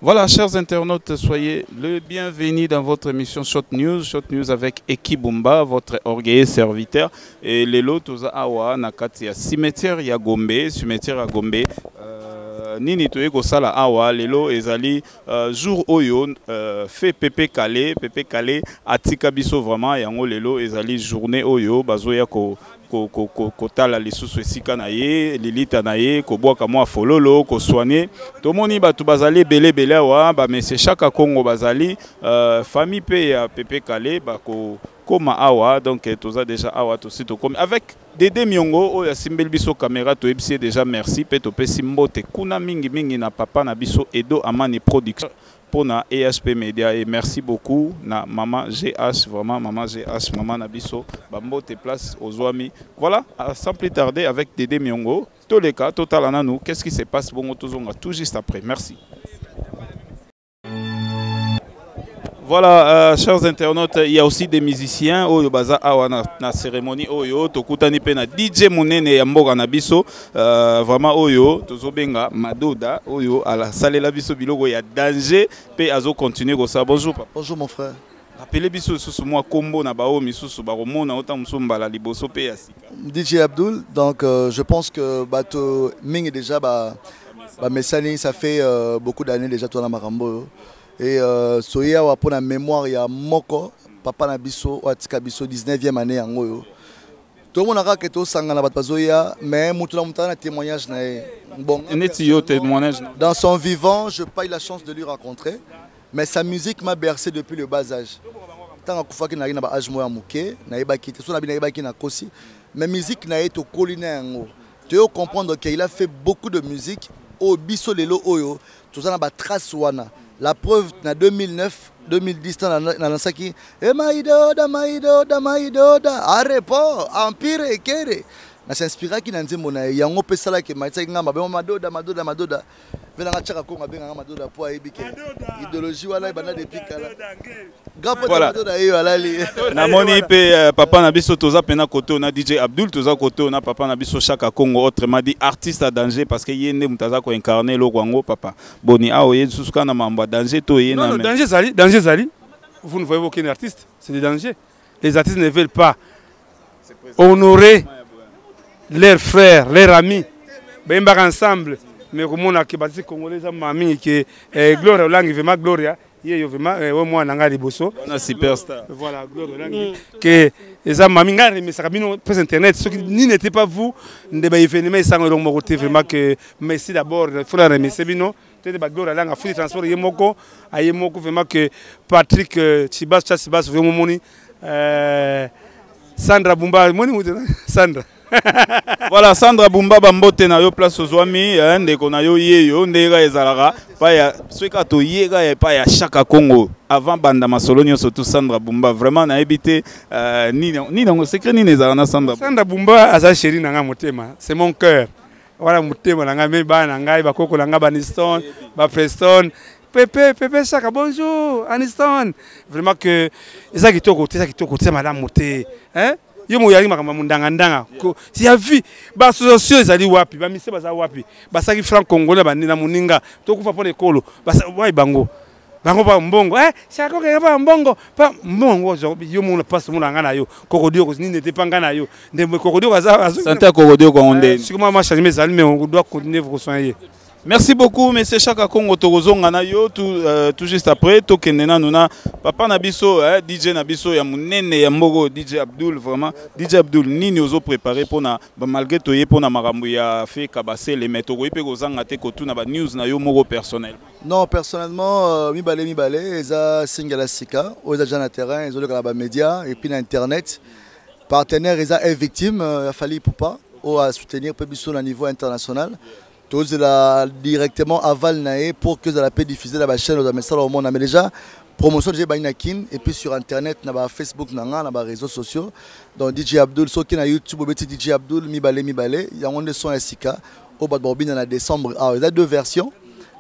Voilà, chers internautes, soyez le bienvenu dans votre émission Shot News. Shot News avec Eki Bumba, votre orgueilleux serviteur. Et les lots, awa nakati ya cimetière ya Gombe, cimetière ya Gombe. Nini toye ko sala awa lelo ezali jour oyo fait Pepe Kale atika biso vraiment yango lelo ezali journée oyo bazoya ko kotala lisusu esika na ye lilita na ye kobwaka mwa fololo ko soigner tomoni batu bazali belé awa ba monsieur Chaka Congo bazali famille pe ya Pepe Kale bako koma awa donc toza déjà awa to sito comme avec Dédé Miongo oyo asimbeli biso caméra to ebisi déjà merci pe to pesi mbote kuna mingi na papa na biso Edo Amani production pour na EHP Media et merci beaucoup na maman GH vraiment maman GH maman Nabiso bambote place aux Ouami. Voilà, sans plus tarder avec Dédé Miongo tous les cas total ananou qu'est-ce qui se passe bon tozonga tout juste après. Merci. Voilà, chers internautes, il y a aussi des musiciens oyo baza awa na cérémonie oyo tokutani pe na DJ Munene ya mboka na biso vraiment oyo tozobenga Madoda oyo ala salela biso biloko ya danger pe azo continuer ko ça. Bonjour papa. Bonjour mon frère. Rappelez biso susu moi combo na bao misusu ba romona ota musombala liboso pe ya sika. DJ Abdul, donc je pense que bato ming déjà Messani ça fait beaucoup d'années déjà toi na Marambo. Et soya wa pour la mémoire ya moko papa na biso watika biso 19e année yango. Tout le monde a que to sangana bat bazoya mais mutula mutana témoignage na bon témoignage dans son vivant, je pas eu la chance de lui rencontrer mais sa musique m'a bercé depuis le bas âge. Tant que na na ba âge moya muke na yeba ki so na bi na yeba ki na kosi mais musique na eto kolina yango. Tu dois comprendre qu'il a fait beaucoup de musique au biso lelo oyo tout ça na ba trace wana. La preuve, en 2009, 2010, dans Nansaki, et Maïdoda, Arepo, Empire et Kere. Na s'inspira qui n'a dit mon aïe, yango pesala qui m'a dit Madoda. Venanga Chaka Congo benga Madoda pour aibike. Idéologie wala ibana depuis kala. Gapo Madoda yo alali. Na moni pe papa na biso toza pena côté on a DJ Abdul toza côté on a papa na biso Chaka Congo autrement dit artiste à danger parce que yende mutaza ko incarner lo kwango papa. Boni a oye susuka na mamba danger to yena. Non, danger zali. Vous ne voyez aucun artiste, c'est des dangers. Les artistes ne veulent pas honorer leurs frères, leurs amis. Ben ensemble. Mais comme on a qui bâti congolais mami qui Gloria Langi vraiment Gloria hier vraiment au moins nanga liboso on superstar voilà Gloria Langi que les mami ngari mais ça cabine presse internet ceux qui n'étaient pas vous de ba événement ça ngolong mo côté vraiment que merci d'abord faut la remercier bino tete ba Gloria Langi fou transport yemoko ayemoko vraiment que Patrick Chibas vraiment moni Sandra Bumba moni Sandra. Voilà, Sandra Bumba Bambote na yo place Ozwami ndeko na yo yeyo ndega ezalaka pa ya sweka to yega ya pa ya Chaka Congo avant banda masolonio surtout Sandra Bumba vraiment na ebité ni secret ni ezalaka na Sandra Bumba aza chérie nanga motema c'est mon cœur voilà motema nanga me ba nanga ba koko nanga ba Aniston ba Preston Pepe Chaka bonjour Aniston vraiment que eza kitoko madame moté hein. Yo mo yali makamba mundanga si ya vie ba association ezali wapi ba mise baza wapi ba saki franc congolais ba na muninga to kufa pone kolo ba wai bango ba mbongo Chaka ke ba mbongo pa mbongo yo mo na passe mo ngana yo kokodio ko ni n'était pas ngana yo ndembe kokodio kaza santa kokodio ko onde sikuma ma changer mes mais on doit continuer vous soigner. Merci beaucoup, monsieur Chaka Congo Togozonga na yo tout juste après Tokenena nuna papa Nabiso DJ Nabiso ya munene ya mbogo DJ Abdul vraiment DJ Abdul nini ozo préparé pour na malgré toye pour na makambo ya fait kabase les métaux pe kozanga te ko tuna ba news na yo moko personnel. Non, personnellement mibale eza single sika oza jana terrain ezo le ba média et puis na internet partenaire eza est victime a fallu pour pas ou à soutenir Pebiso au niveau international. Tous directement aval nae pour que la paix diffuser la chaîne au message au monde mais déjà promotion de Bainakin et puis sur internet na Facebook na réseaux sociaux donc DJ Abdul soki na YouTube obeti DJ Abdul mibale il y a un son SK au bas de en décembre il y a deux versions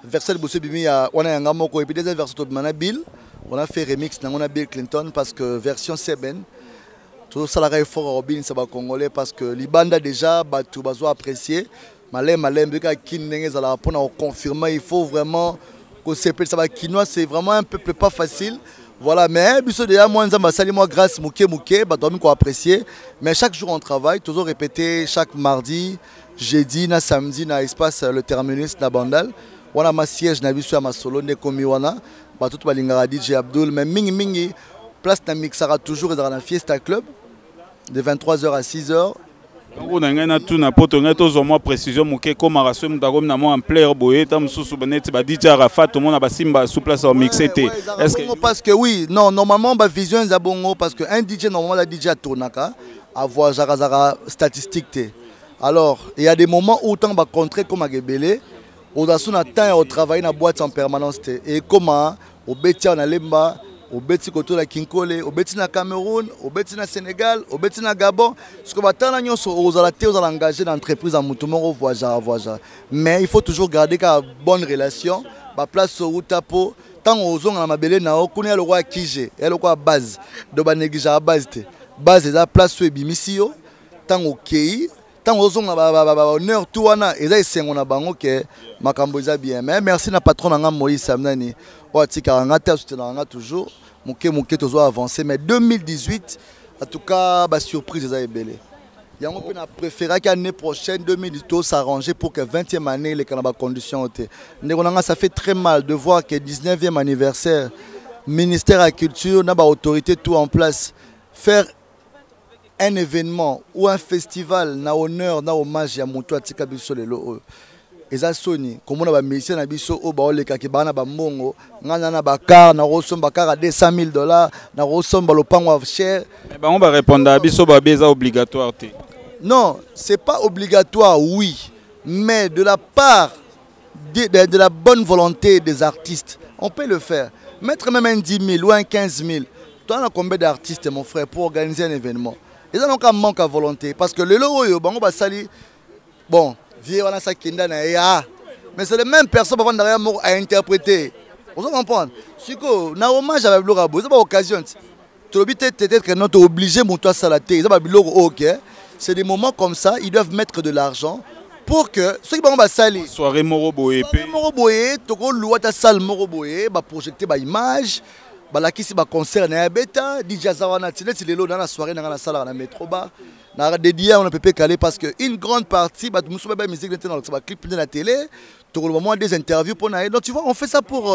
version de Bosso Bimi on a un moko et puis des versions de Mana Bill on a fait remix on a Bill Clinton parce que version Seben tout ça la fort Robin ça va congolais parce que libanda déjà batu bazo apprécier malem beka kinenge za la pour confirmer il faut vraiment c'est vraiment un peuple pas facile. Voilà, mais déjà moi grâce mouké, bah apprécier. Mais chaque jour on travaille, toujours répéter chaque mardi, jeudi, samedi, na espace le terminus na Bandal. Wana ma siège na biso ma solo ne komi wana, ba tout balingara DJ Abdul, mais mingi place na mixara toujours dans la Fiesta Club de 23h à 6h. On a une précision comme en player boy tam sous DJ Arafat tout le monde a basimba sous place au mixé. Parce que oui, non, normalement ba vision za bongo parce que un DJ normalement la DJ tournaka avoir jarazara statistique. Alors, il y a des moments où tant ba contrer comme à Gebele, on a son temps au travail na boîte en permanence et comment au Betia na Lemba au beti koto la Kinkole, au beti na Cameroun, au beti na Sénégal, au beti na Gabon. Ce que batana nyonso aux alaté aux engagés d'entreprise en mutumo voyage. Mais il faut toujours garder une bonne relation. Ba place au tapo tant aux on a mabele na o kuni le roi kije, le roi base. Do ba négligera base te. Base la place sur bimisio tant au kei. Tant aux on a honneur tout wana et ça c'est on a bango que makambo za bien. Mais merci na patron nga Moïse Samnani. Toujours, mouké toujours avancé, mais 2018, en tout cas, surprise est belle. Il y a un préféré qu'année prochaine, 2018, s'arranger pour que 20e année, les conditions étaient. Ça fait très mal de voir que 19e anniversaire, ministère de la Culture, n'a pas autorité tout en place. Faire un événement ou un festival, n'a honneur, n'a hommage à Moutou Atika Bissolo. Eza soni comme on a musicien na biso o ba oleka ke bana ba mbongo ngana na bakar na rosomba kar à $200,000 na rosomba lopango cher mais ba on va répondre à biso ba beza obligatoire té. Non, c'est pas obligatoire oui, mais de la part de la bonne volonté des artistes, on peut le faire. Mettre même un 10 000 ou un 15 000. Toi, on a combien d'artistes mon frère pour organiser un événement? Et ça donc un manque à volonté parce que le logo yo bango ba sali bon mais c'est les mêmes personnes à interpréter. Vous comprenez? Si on a hommage à la c'est pas occasion. Peut-être que nous sommes obligés de salater. C'est des moments comme ça, ils doivent mettre de l'argent pour que ceux qui vont salir. Soirée Moroboé. Moroboé, Toko Louata Sal Moroboé, projeter des images. La qui va concert na beta DJ Zawana c'est le dans la soirée dans la salle dans la métro bar na dédié on peut pas caler parce que une grande partie bah nous sommes pas musique dans le clip de la télé tout le moment des interviews pour na donc tu vois on fait ça pour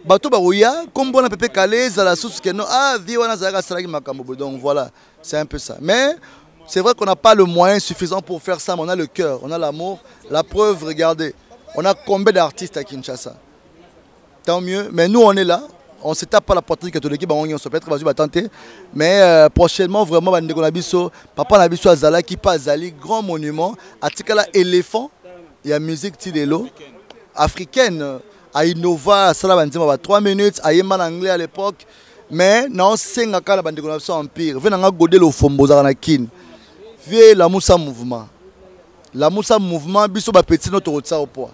bateau baroya comme on peut pas caler à la source que non ah vie on a zara salagi makambo donc voilà c'est un peu ça mais c'est vrai qu'on n'a pas le moyen suffisant pour faire ça mais on a le cœur on a l'amour la preuve regardez on a combien d'artistes à Kinshasa tant mieux mais nous on est là. On ne se tape pas la poitrine catholique, on se peut être tenter. Mais prochainement, vraiment, Papa Nabiso Azala qui passe Zali, grand monument. À Tikala éléphant, il y a musique Tidelo, africaine. À Innova, à Salabanzima, 3 minutes, à Yeman anglais à l'époque. Mais non, c'est un cas de empire. Venez à Godel au Fombo Zaranakin. Vieux la Moussa Mouvement. La Moussa Mouvement, Bisso Bapeti, notre route au poids.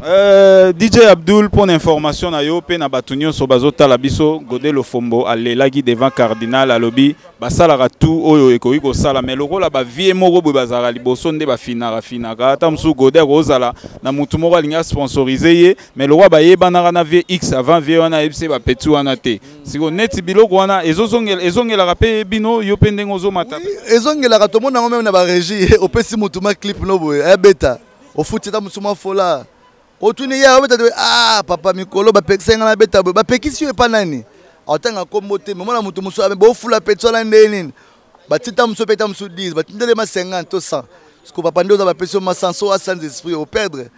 DJ Abdul pour l'information na yo pe na batunyo so bazota la biso Godel Ofombo alelagi devant cardinal alobi basala tout oyo ekoyi ko sala mais loko la ba vie moko bo bazara liboso nde ba finaka ata msu Godel ozala na mutu moko alinga sponsoriser ye mais le roi ba yebana na vie X avant vie wana ebse ba petu wana te siko neti biloko wana ezongela rapé bino yo pe ndengo zo mata ezongela to mona ngo même na ba régie opesi mutu ma clip no boy beta au foot ta mutu ma fola Otuni ya ah papa mikolo ba peksenga na beta ba pekisi yo pa nani otanga kombote mona mutu muso abe bo fula petsola ndeni ba tita muso peta muso 10 ba tindele ma 50 to 100 parce que papa ndoza ba peso ma 100 sans esprit au perdre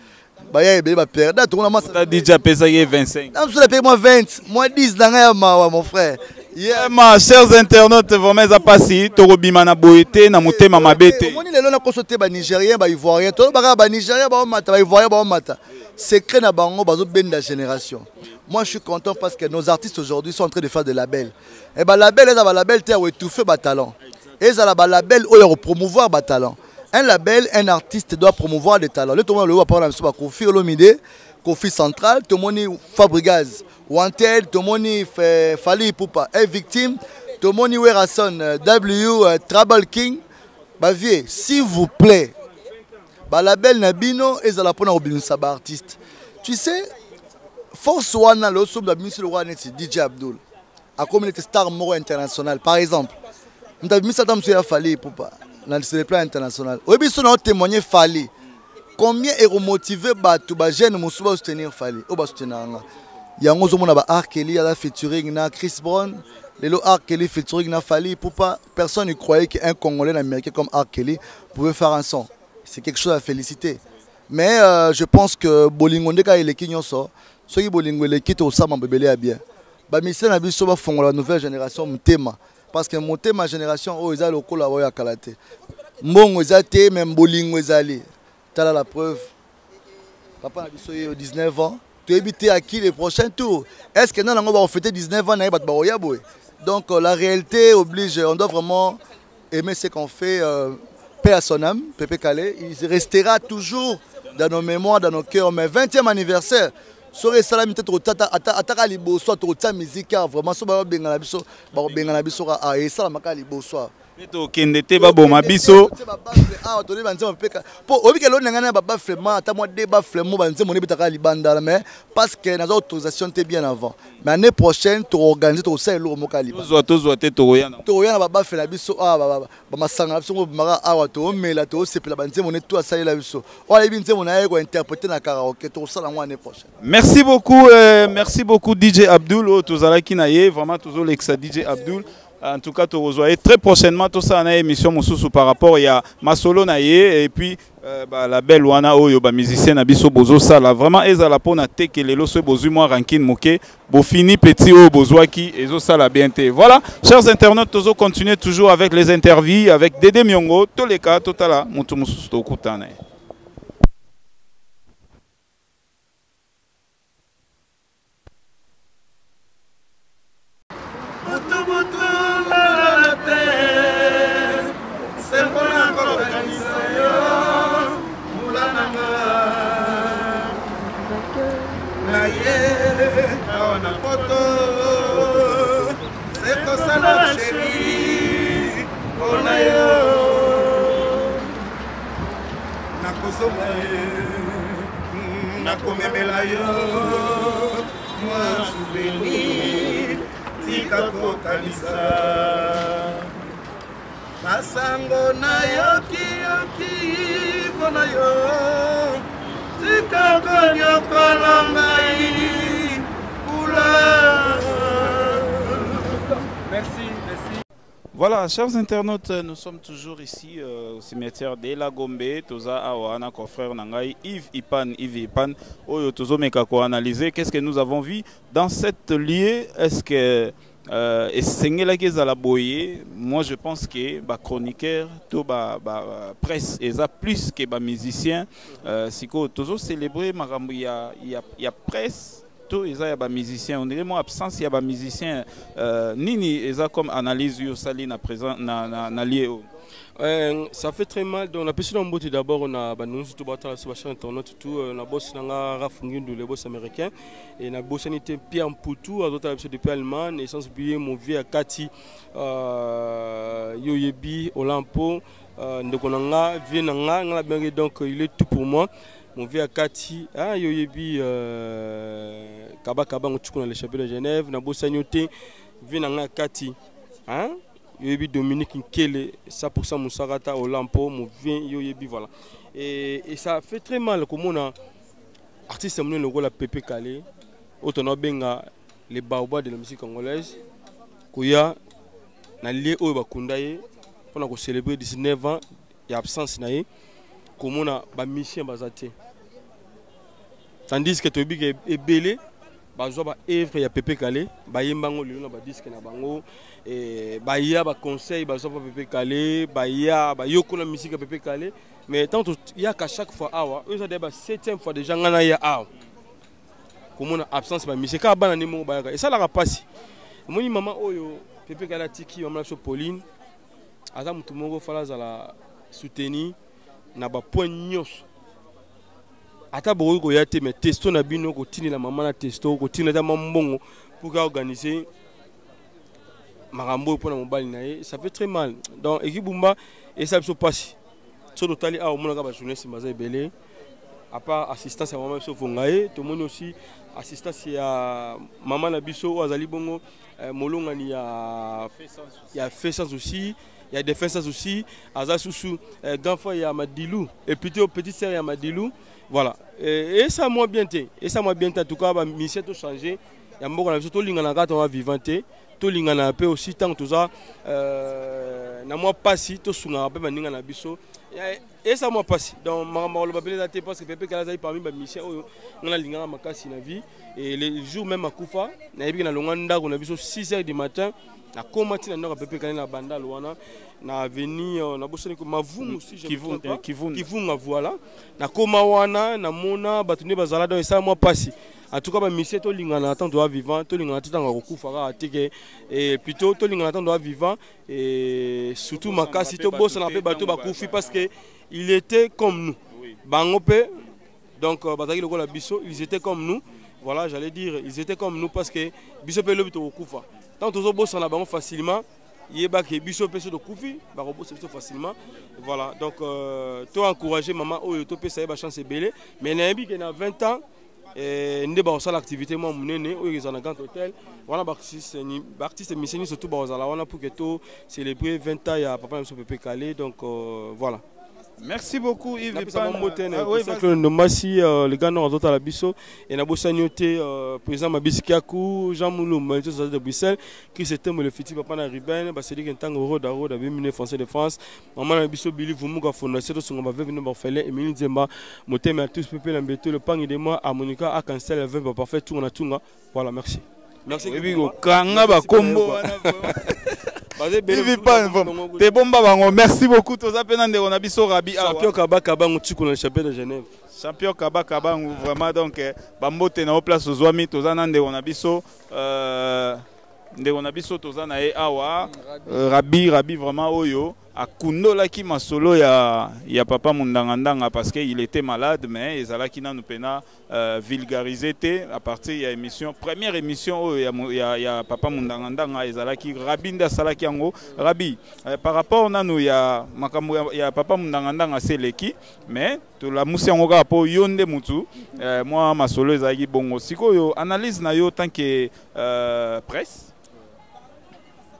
ba ya ebe ba perdre to na ma DJ pesa ye 25 na muso la paye moi 20 moi 10 dans ya ma mon frère. Yeah, chers internautes, vraiment passi torobima na boete na mutema mabete. Moni lelo na consulter ba Nigérien ba Ivoirien to ba Nigérien ba mata ba Ivoirien ba mata. Secret na bango bazo ben la génération. Moi je suis content parce que nos artistes aujourd'hui sont en train de faire des labels. Et ba label les ba label te étouffer ba talent. Et ça la ba label o promouvoir ba talent. Un label, un artiste doit promouvoir des talents. Le tournoi le va parler sur Kofi Olomide, Kofi Central, Tomoni Fabrigaz. Wanted, Tomoni Fali Poupa est victime, Tomoni Werason, Trouble King, Bavier, s'il vous plaît, la belle Nabino et la pona Robin Saba artiste. Tu sais, force wana le sob la ministre le roi net DJ Abdul a communauté star moro international par exemple nous avons mis ça dans monsieur Fally Ipupa sur le plan international oyebi so na témoigner Fally combien est motivé bato ba jeune musuba soutenir Fally o ba soutenir nga yango zo mona ba R Kelly a featuring na Chris Brown lelo R Kelly featuring na Fally Ipupa personne ne croyait qu'un Congolais américain comme R Kelly pouvait faire un son. C'est quelque chose à féliciter. Mais je pense que Bolingo ndeka eleki nyonso soki Bolingo eleki to sama bebele ya bien. Ba mission na biso ba fongola la nouvelle génération mutema parce que mutema génération o eza lokola wa ya kalate. Mbongo eza te même Bolingo ezali. Tala la preuve. Papa na biso yo 19 ans, tu éviter à qui les prochains tours. Est-ce que nous on va fêter 19 ans na ba boya boy. Donc la réalité oblige, on doit vraiment aimer ce qu'on fait. Paix à son âme, Pépé Calé, il restera toujours dans nos mémoires, dans nos cœurs. Mais 20e anniversaire, Sore Salam peut-être ataka liboso to musique vraiment so ba benga na biso a esa la maka liboso. To kende te ba boma biso. Ah to banze peka. Po obi ke lo ngana ba flema ata moi débat flemo banze moni bitaka libanda mais parce que na autorisation te bien avant. Mais l'année prochaine tu organiser to ça lo moka libanda. Tozo te to yana. To yana ba fela biso ba masanga biso mara awa to mela to sepela banze moni to ça la biso. O yebi nze mona ko interpréter na karaoke to ça l'année prochaine. Merci beaucoup DJ Abdul tozala kinaye vraiment tozo l'exa DJ Abdul. En tout cas, tu reçois très prochainement tout ça dans émission Moussousou par rapport à Masolo Naye et puis la belle Wana Oyo, musicien Nabiso Bozo Sala. Vraiment, ils ont la peau naté que les lois bozu moi rankin moké, bo fini petit o bozoaki et zo sala bienté. Voilà, chers internautes, tozo continuer toujours avec les interviews avec Dédé Miongo, tous les cas, tout à l'heure, Moutou Moussousou au Koutane. Nakomemela yo moi souvenir tika kokanisa masango na yoki bona yo tika konyokola ngai pula. Merci. Voilà, chers internautes, nous sommes toujours ici au cimetière de la Gombe. Toza Awana, confrère Nangai, Yves Ipan, Oyo Tozo Mekako analyser qu'est-ce que nous avons vu dans cette lieu. Est-ce que moi je pense que les chroniqueurs, presse, ils ont plus que les musiciens. Siko Tozo célébrer, il y a presse. Il y a des musiciens, on dirait moi absence il y a des musiciens nini ils ont comme analyse yo sali na présent na lié. Ça fait très mal. Donc, on a pu se l'emboutir d'abord. On a nous tout battre sur la chaîne internet tout. On a bossé dans la Rafungindu, les boss américains. Et on a bossé n'était Pierre Mpoutou, à d'autres depuis allemand. Et sans oublier mon vieux Kati, Yoyebi, Olampo. Donc on a vu donc il est tout pour moi. Mon vieux Kati, Yoyebi, Kaba on a les championnats de Genève. On a bossé n'était vu dans Kati, hein? Yoyebi Dominique Nkele, 100% Moussarata Olampo, mon vin Yoyebi, voilà. Et ça fait très mal comme on a artiste amené le rôle à Pépé Calé, autant on a benga les baobas de la musique congolaise, Kouya, na lié au Bakundaye, pour célébrer 19 ans, il y a absence naïe, comme on a ba mission basaté. Tandis que Tobi est belé. Bazoba œuvre ya Pépé Calé, ba yembango lilo na ba disque na bango et ba ya ba conseil bazoba Pépé Calé, ba ya ba yoko na musique Pépé Calé, mais tant il y a qu'à chaque fois awa, eux ça débat 7e fois déjà ngana ya awa. Comme on a absence ba musique ka bana nimo ba et ça la rapasi. Moni maman oyo Pépé Calé tiki maman so Pauline, aza mutu moko fala za la soutenir na ba point nyos. Ata bogo ya te mais testo na bino ko tini la maman na testo ko tini na mambongo pour organiser marambo pour na mobali na ye ça fait très mal donc équipe Bumba et ça se passe so totali a au mona ka ba journée simbaza belé à part assistance à maman so fongaye to moni aussi assistance ya maman na biso o azali bongo molongani ya fait sans aussi. Il y a des défenses aussi, Aza Soussou, Ganfa et Amadilou, et plutôt petit sœur Amadilou. Voilà. Et ça m'a bien été. Et ça m'a bien été. En tout cas, mission a changé. Il y a beaucoup de choses. Tout le monde a vivanté. Tout le monde a aussi tant tout ça. Na moi pas si tout ce qu'on a appelé maninga na biso. Et ça m'a passé. Donc maman le babelé daté parce que Pépé Kalaza parmi mes missions. On a linga makasi na vie. Et les jours même à Koufa, na yebi na longanda on a biso 6h du matin. Na komati na ndaka Pépé Kalaza na banda wana. Na veni na bosani ko mavumu aussi kivunga voilà. Na koma wana na mona batune bazala donc ça m'a passé. En tout cas, ba mission to lingana tant doit vivant, to lingana tant ngako fara atike et plutôt to lingana tant doit vivant et surtout makasi to bossa na pe bato ba kufi parce que il était comme nous. Bangope donc bazaki lokola biso, ils étaient comme nous. Voilà, j'allais dire ils étaient comme nous parce que biso pe lobi to kufa. Tant to bossa na bango facilement, yeba ke biso pe so to kufi, ba bossa biso facilement. Voilà, donc to encourager maman oyo to pe ça ba chance belé, mais na yebi que na 20 ans ndé ba osala activité moi munene oyo ezana grand hôtel wana ba artiste miseni surtout ba osala wana pour que to célébrer 20 ans ya papa Mso Pépé Kalé donc voilà. Merci beaucoup Yves Pan. Le gars non à la biso et na bosanyoté président Mabisi Kiakou Jean Moulou ministre de Bruxelles qui c'était le fiti papa na Ruben ba cédric ntango roda roda bimine français de France maman na biso Billy Vumuga fondation to songa ba venu ba fele Emile Nzemba motema tous Pépé Lambeto le pangi de moi à Monica à cancel 20 ba parfait tout on a tunga voilà merci. Merci. Et puis kanga ba combo wana. T'es bon babango. Merci beaucoup. On a biso Rabi. Champion Kabaka Bango Tchiko dans le championnat de Genève. Champion Kabaka Bango vraiment donc bambote na au place aux amis tozanande on a biso nde on a biso tozana e awa Rabi vraiment oyo akundola ki masolo ya papa Mundangandanga parce qu'il était malade mais ezalaki nanu pena vulgarisé à partir ya émission première émission ya papa Mundangandanga ezalaki Rabi nda salaki yango Rabi par rapport nanu ya makambo ya papa Mundangandanga seleki mais to la musi yango ka po yonde mutu moi masolo ezalaki bongo sikoyo analyse na yo tant que presse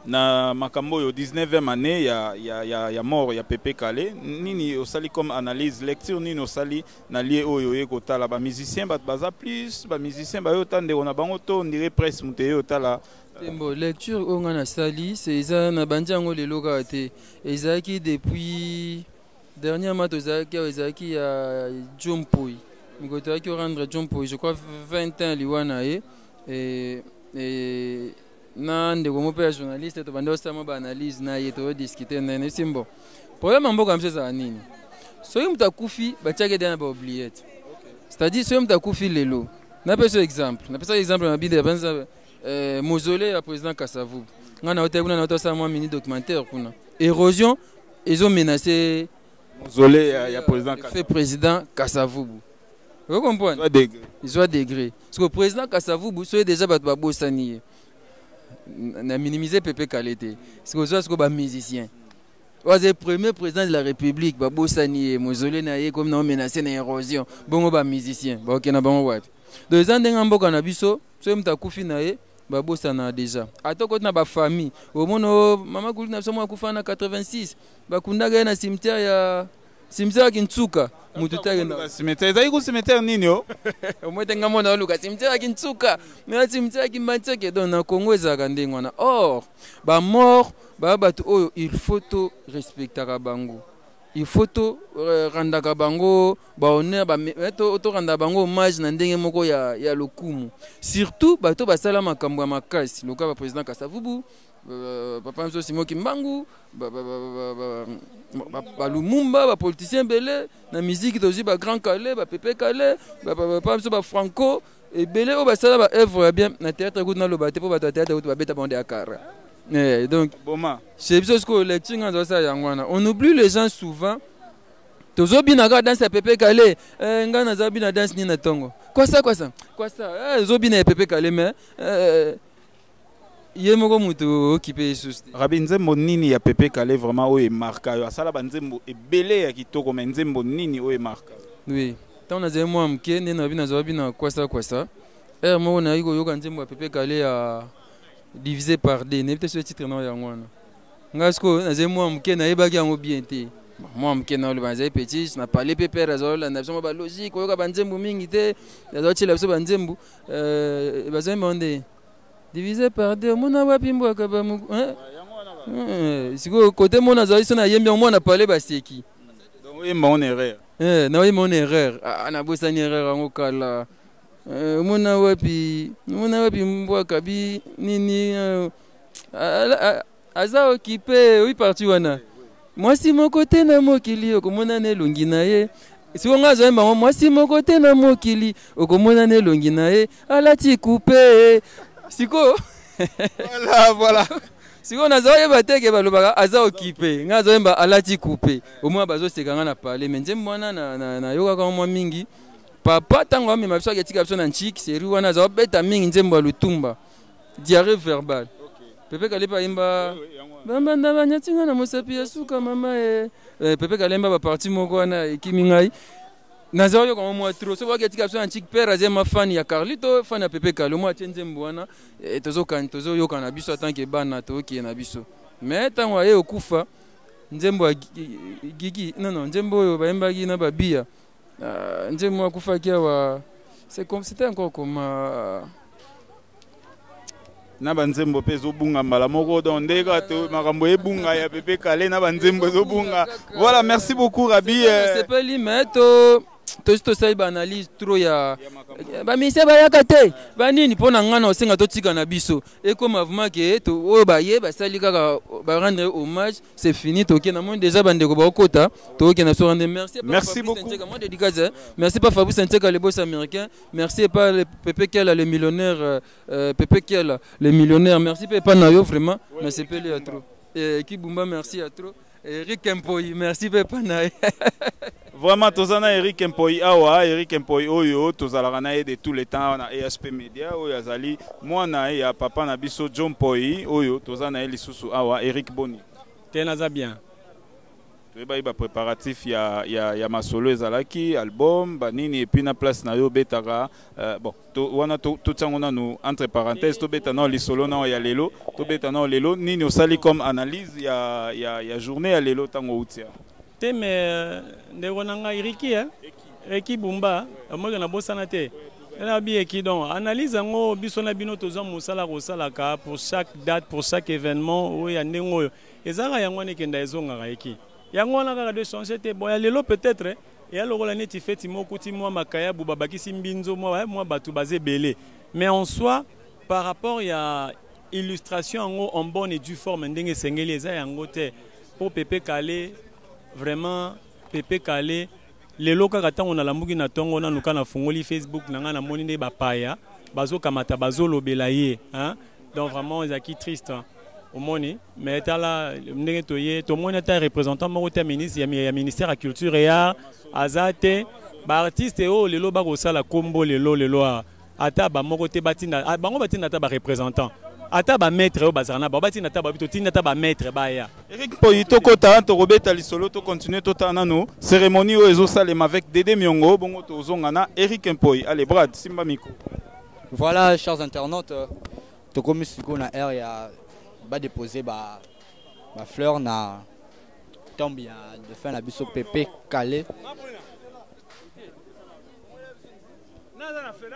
na makambo yo 19e année ya mort ya Pépé Kalé nini osali comme analyse lecture nini osali na lié oyo ekotala ba musicien baza plus ba musicien ba yo tande on a bango to ndire presse muté otala tembo lecture onga na sali c'est ça na banjango lelo ka te ezaki depuis dernièrement ezaki ya Jompoy ngoto ki rendre Jompoy je crois 20 ans liwana et na ndeko mo pe journaliste to bande osama ba analyse na yeto discuter na ne simbo problème mboka mseza nini soki mtu akufi batiake dana ba oubliette c'est-à-dire soki mtu akufi lelo na pesa exemple na bide banza mausolée ya président Kasavubu ngana hotel kuna na hotel sa mini documentaire kuna érosion ils ont menacé mausolée ya président Kasavubu. Vous comprenez? Ils ont degré parce que le président Kasavubu soit déjà ba bosani na minimiser Pépé Kalé parce que c'est un musicien. C'est le premier président de la République ba bosani mausolée na ye comme na menacé na érosion bongo ba musicien ba okena bango wapi deux ans ndenga mboka na biso so mtakufi na ye ba bosana déjà atoko na ba famille au mono mama kuli na somo akufa na 86 ba kundaga na cimetière Kintsuka mututake na cimetière zaiko cimetière nini yo omotenga mona luka cimetière Kintsuka mais cimetière Kimateke donc na Congo ezaka ndengwana or ba mort ba batu oyo il faut to respecter bango il faut to randaka bango ba honneur ba to randa bango hommage na ndenge moko ya lokumu surtout bato basala makambo ya makasi loka ba président Kasavubu papa Mso Simon Kimbangu ba Lumumba ba politicien belé na musique aussi ba Grand Kalé ba Pépé Kalé papa Mso ba Franco et belé o ba sala ba œuvre bien na théâtre kuna lo ba te po ba théâtre ba beta bande akara donc c'est ce que lecture dans ça yangwana on oublie les gens souvent tozo binaka danse ya Pépé Kalé ngana za bina danse ni na tongo quoi ça zo bina Pépé Kalé mais yemoko muto occupé sous Rabi Nzembo nini ya Pépé Kalé vraiment o e marka yo asala ba nzembo ebele ya kitoko mais nzembo nini o e marka oui tant na zemo amke ne na bina zo bina quoi ça moko na iko yoka nzembo ya Pepe Kale a divisé par deux ne peut-être ce titre non yango wana ngasko na zemwa muke na yebaki yango bien te moi muke na le banzai petit na parler Pepe razola na biso ba logique yoka banzembo mingi te na chila biso banzembo bazai monde divisé par deux mona wapi mbwaka ba mu siko côté mona zali sona yembi mona parler baseki donc oui mon erreur na oui mon erreur na bosa ni erreur yango kala mona wapi mbwaka bi nini aza occupé oui parti wana moi si mon côté na mokili okomona ne longi na ye siko ngazo emba moi si mon côté na mokili okomona ne longi na ye alati coupé siko voilà siko nazo yeba teke balobaka aza occupé ngazo emba alati coupé au moins bazo sekanga na parler mais nzembo wana na yoka kwa mwa mingi papa tango amema biso aketika biso na nchiki seri wana aza beta mingi nzembo ya lutumba diarrhée verbale Pepe Kale pa imba bambanda banyatinga na mosapi ya suka mama Pepe Kale imba ba parti moko wana ekimi ngai nazo yo comme moi trop so baketika biso na nchiki père azema fan ya Carlito fan ya Pepe Kale moi tie nzembo wana tozo yoka na biso tant que bana to ki na biso mais tango aye okufa nzembo ya gigi non nzembo oyo baimbaki na babia nzembo akufa kiawa c'était encore comme na banzembo pe zobunga mbala moko donc ndeka to makambo ebunga ya Pepe Kale na banzembo zobunga. Voilà, merci beaucoup Rabi. C'est pas limeto to sai ba analyse trop ya ba mise ba yakate ba nini pona ngana osenga to tika na biso et comme vraiment que to o ba ye ba sali kaka ba rendre hommage c'est fini to ke na monde déjà bande ko ba okota to ke na so rendre merci beaucoup moi dédicace merci pas Fabrice Nteka le boss américain merci pas le Pepe Kale le millionnaire Pepe Kale le millionnaire merci pas na yo vraiment merci pe le trop et Kibumba merci à trop Eric Mpoyi merci pas na Vraiment, tozana Eric Mpoyi awa, Eric Mpoyi oyo, tozalaka na ye de tous les temps na ESP Media, oyo azali mwana ya papa na biso John Mpoyi oyo, tozana ye lisusu awa, Eric Boni. Tenaza bien. Toyeba iba préparatif ya masolo ezalaki, album, banini, et puis na place na yo betaka, bon, wana tout ça on a nous, entre parenthèses, to beta na lisolo na ya lelo, to beta na lelo, nini osali comme analyse ya journée ya lelo tango outia. Mais ndeko nanga Iriki Eki Bumba moi na bosana te na bi eki donc analyse ngo biso na bino toza musala kosalaka pour chaque date pour chaque événement o ya ndengo ezaka yango ne kenda ezonga eki yango na kaka de changer te boya lelo peut-être et lokola neti feti moko ti moi makaya bu babakisi mbinzo moi batu bazé belé mais en soi par rapport ya illustration ngo en bonne et due forme ndenge sengeli eza yango te pour Pepe Kale. Vraiment Pepe Kale les loka katango na lamuki na tongo na nuka na fungoli Facebook nanga na moni ne ba paya bazo kamata bazo lobela ye hein donc vraiment ezaki triste au moni mais tala ndenge toye to moni ta représentant moko ta ministre ya ministère de la culture et art azate ba artiste o lelo ba ko sala kombo lelo ata ba moko te batina bango batina ta ba représentant ata ba maître au bazarna ba batina ta ba bito tina ta ba maître ba ya Eric Mpoyi to kota to robeta lisolo to continuer to tanano cérémonie o ezo salema avec Dédé Miongo bongo to zongana Eric Mpoyi. Allez Brad simba micro. Voilà chers internautes to comme siko na air ya ba déposer ba fleur na tombe ya de fin la biso Pepe Kale. Nada na fe